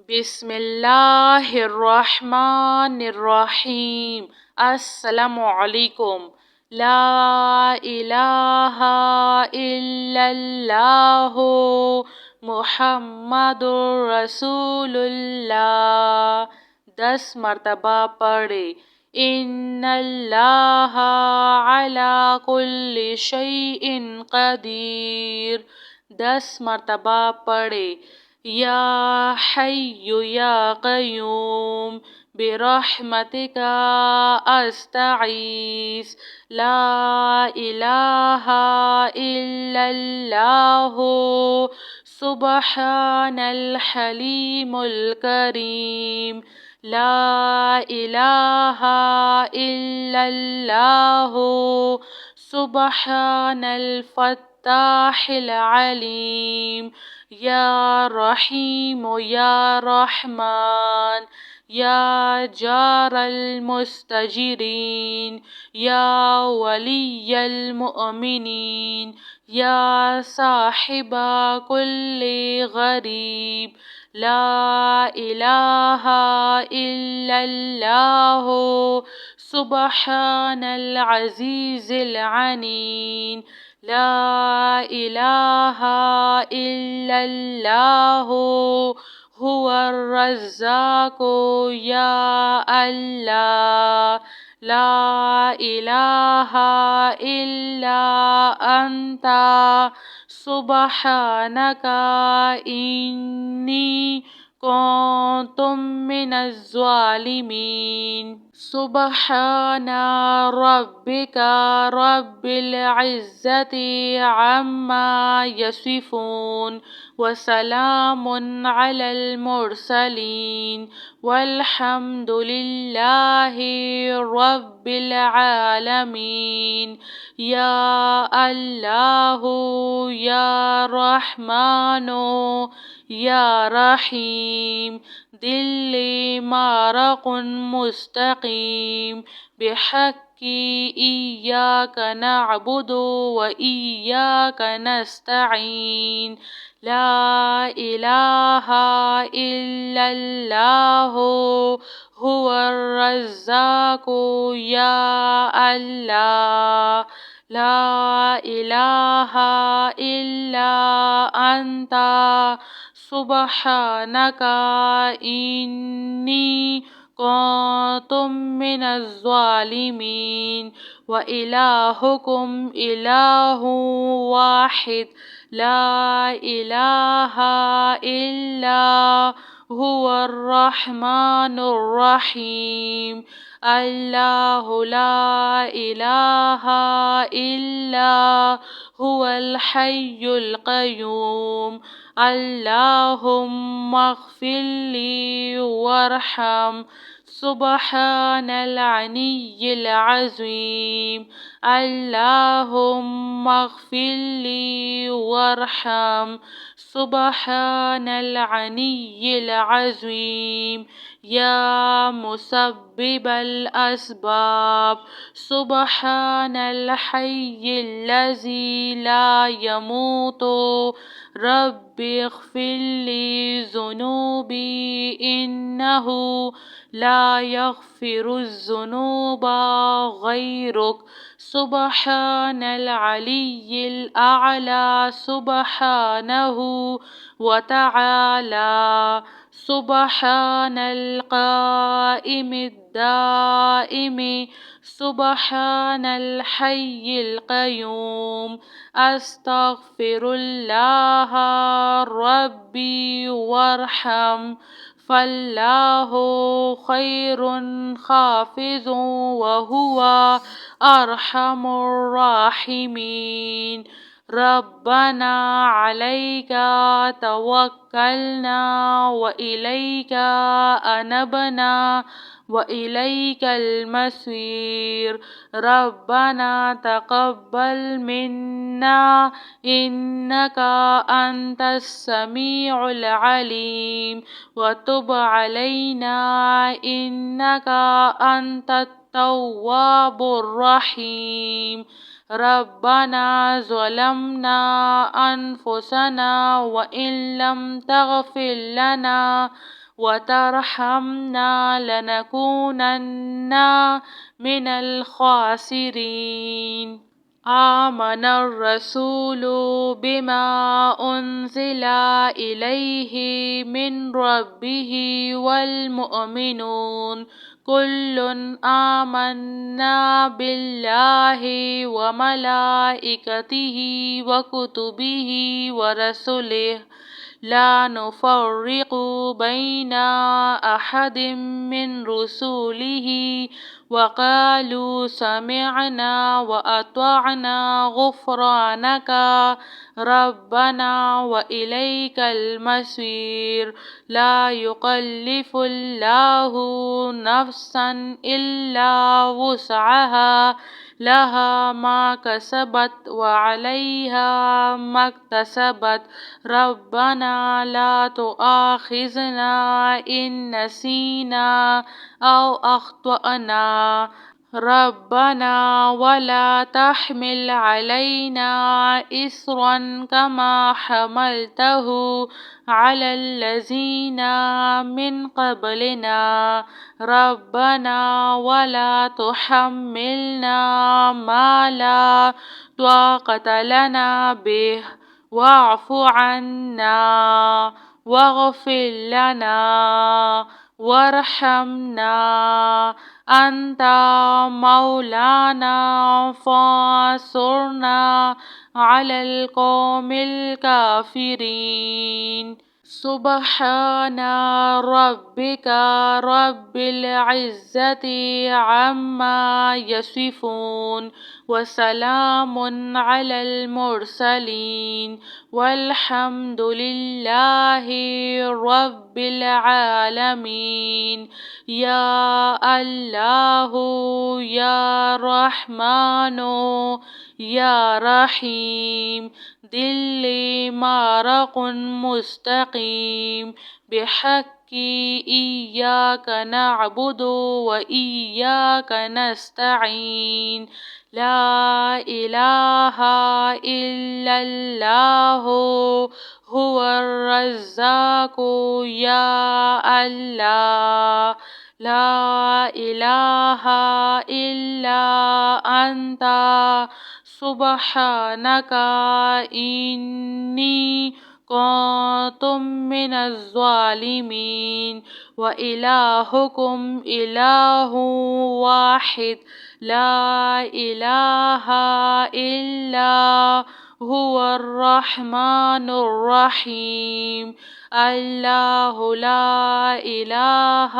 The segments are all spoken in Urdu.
بسم اللہ الرحمن الرحیم۔ السلام علیکم۔ لا الہ الا اللہ محمد رسول اللہ۔ 10 مرتبہ پڑھے۔ ان اللہ علی کل شیء قدیر۔ 10 مرتبہ پڑھے۔ یا حی یا قیوم برحمتک استغیث لا الہ الا اللہ سبحان الحلیم الکریم لا الہ الا اللہ سبحان الفتاح العلیم یا رحیم یا رحمان یا جار المستجرین یا ولی المؤمنین یا صاحب کل غریب لا الہ الا اللہ سبحان العزیز العلیم لا الہ الا اللہ هو الرزاق یا اللہ لا الہ الا انت سبحانک انی کنت من الظالمین۔ سبحان ربک رب العزة عما یصفون وسلام علی المرسلین والحمد للہ رب العالمین۔ یا اللہ یا رحمن یا رحیم دل مارق مستقیم بحق ایاک نعبد و ایاک نستعین لا الہ الا اللہ هو الرزاق یا اللہ لا الہ الا انت سبحانک انی کنت من الظالمین۔ وإلہکم الہ واحد لا الہ الا هو الرحمن الرحیم اللہ لا الہ الا هو الحی القیوم اللہم اغفر لی وارحم سبحان العلی العظیم اللہم اغفر لی وارحم سبحان العلی العظیم یا مسبب الاسباب سبحان الحی الذی لا يموت رب اغفر لی ذنوبی انہ لا یغفر الذنوب غیرک سبحان العلی الاعلی سبحانہ وتعالی سبحان القائم الدائم سبحان الحی القیوم استغفر اللہ ربی وارحم فاللہ خیر حافظ وہو ارحم الراحمین۔ ربنا علیک توکلنا وإلیک انبنا وإلیک المصیر۔ ربنا تقبل منا انک انت السمیع العلیم وتب علینا انک انت التواب الرحیم۔ ربنا ظلمنا انفسنا وان لم تغفر لنا وترحمنا لنكونن من الخاسرين. آمن الرسول بما أنزل إليه من ربه والمؤمنون كل آمنا بالله وملائكته وكتبه ورسله لا نفرق بين أحد من رسله وقالوا سمعنا وأطعنا غفرانك ربنا وإليك المصير. لا يكلف الله نفسا إلا وسعها لها ما كسبت وعليها ما اكتسبت ربنا لا تؤاخذنا إن نسينا أو أخطأنا ربنا ولا تحمل علينا إصرا كما حملته على الذين من قبلنا ربنا ولا تحملنا ما لا طاقة لنا به واعف عنا واغفر لنا وارحمنا أنت مولانا فانصرنا على القوم الكافرين. سبحان ربك رب العزة عما يصفون وسلام على المرسلين والحمد لله رب العالمين. يا الله يا رحمن يا رحيم دل مارق مستقيم بحق إياك نعبد وإياك نستعين. لا إله إلا الله هو الرزاق يا الله لا إله إلا أنت سبحانك إني كنت من الظالمين. وإلهكم إله واحد لا إله إلا هو الرحمن الرحيم. الله لا إله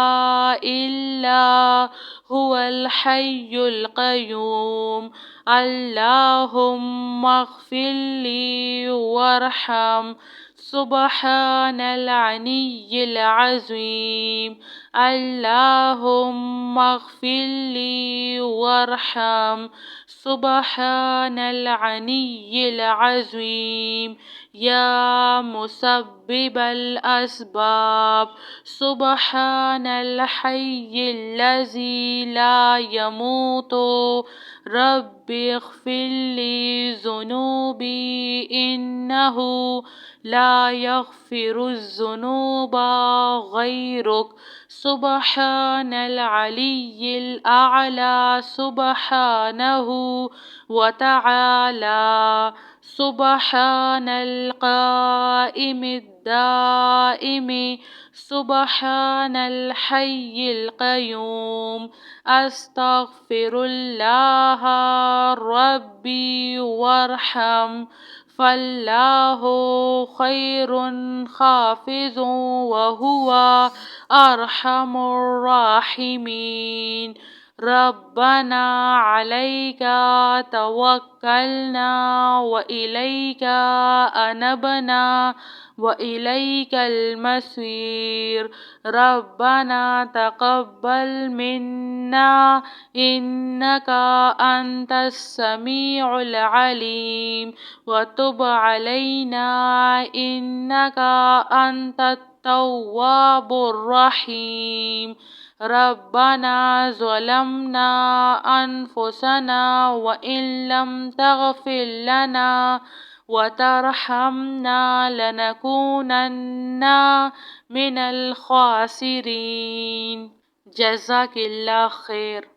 إلا هو الحي القيوم. اللهم اغفر لي وارحم سبحان العلي العظيم. اللهم اغفر لي وارحم سبحان العلي العظيم. يا مسبب الأسباب سبحان الحي الذي لا يموت رب اغفر لي ذنوبي إنه لا يغفر الذنوب غيرك. سبحان العلي الأعلى سبحانه وتعالى. سبحان القائم الدائم سبحان الحي القيوم. أستغفر الله ربي وارحم فالله خير حافظ وهو أرحم الراحمين. ربنا عليك توكلنا وإليك أنبنا وإليك المصير. ربنا تقبل منا إنك أنت السميع العليم وتب علينا إنك أنت التواب الرحيم. ربنا ظلمنا أنفسنا وإن لم تغفر لنا وترحمنا لنكونن من الخاسرين. جزاك اللہ خیر.